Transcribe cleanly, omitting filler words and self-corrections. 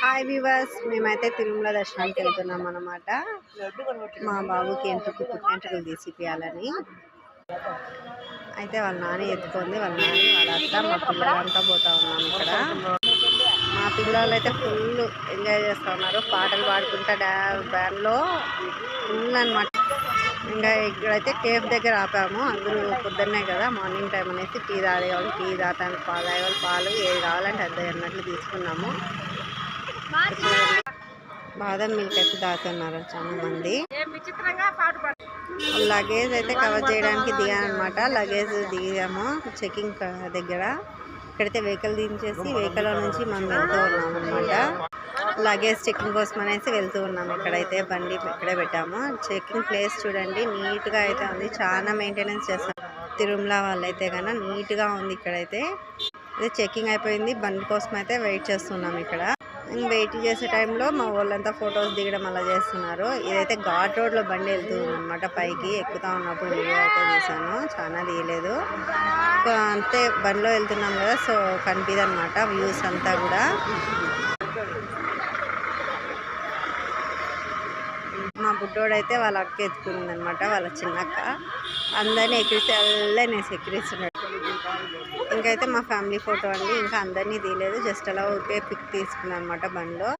Hi viewers, మేమైతే తిరుమల దర్శనానికి వెళ్తున్నాం అన్నమాట. మా బాబుకి ఎంట్రుకలు తీసిపియాలని అయితే వాళ్ళ నాన్న ఎత్తుకుంది. వాళ్ళ అత్త మా పిల్లలంతా పోతా ఉన్నాం. ఇక్కడ మా పిల్లలు అయితే ఫుల్ ఎంజాయ్ చేస్తూ ఉన్నారు. పాటలు పాడుకుంటా బ్యాండ్లో ఫుల్ అనమాట. ఇంకా ఇక్కడైతే కేఫ్ దగ్గర ఆపాము. అందరూ పొద్దున్నే కదా, మార్నింగ్ టైం అనేసి టీ తాగేవాళ్ళు టీ తాగడానికి, పాలు తాగేవాళ్ళు పాలు, ఏది కావాలంటే అది అన్నట్లు తీసుకున్నాము. బాదం మిల్క్ అయితే తాగుతున్నారు చాలా మంది. లగేజ్ అయితే కవర్ చేయడానికి దిగామన్నమాట. లగేజ్ దిగాము చెకింగ్ దగ్గర. ఇక్కడైతే వెహికల్ దించేసి వెహికల్ నుంచి మనం వెళ్తూ ఉన్నాం అనమాట. లగేజ్ చెకింగ్ కోసం అనేసి వెళ్తూ ఉన్నాము. ఇక్కడైతే బండి ఇక్కడే పెట్టాము. చెకింగ్ ప్లేస్ చూడండి, నీట్గా అయితే ఉంది. చాలా మెయింటెనెన్స్ చేస్తాం తిరుమల వాళ్ళైతే కన్నా. నీట్గా ఉంది ఇక్కడైతే. అదే చెకింగ్ అయిపోయింది. బండి కోసం అయితే వెయిట్ చేస్తున్నాం. ఇక్కడ వెయిట్ చేసే టైంలో మా వాళ్ళంతా ఫొటోస్ దిగడం అలా చేస్తున్నారు. ఇదైతే ఘాట్ రోడ్లో బండి వెళ్తూ ఉందన్నమాట. పైకి ఎక్కుతా ఉన్నప్పుడు వీడియో అయితే తీసాను, చాలా తీయలేదు. అంతే బండిలో వెళ్తున్నాం కదా, సో కనిపిదన్నమాట వ్యూస్ అంతా కూడా. మా బుడ్డోడైతే వాళ్ళ అక్క ఎత్తుకుంది అనమాట, వాళ్ళ చిన్నక్క. అందరినీ ఎక్కిరిస్తే నేసి ఎక్కిరిస్తున్నాడు. ఇంకైతే మా ఫ్యామిలీ ఫోటో అండి. ఇంకా అందరినీ తీయలేదు, జస్ట్ అలా ఊరికే పిక్ తీసుకున్నాను అనమాట బండిలో.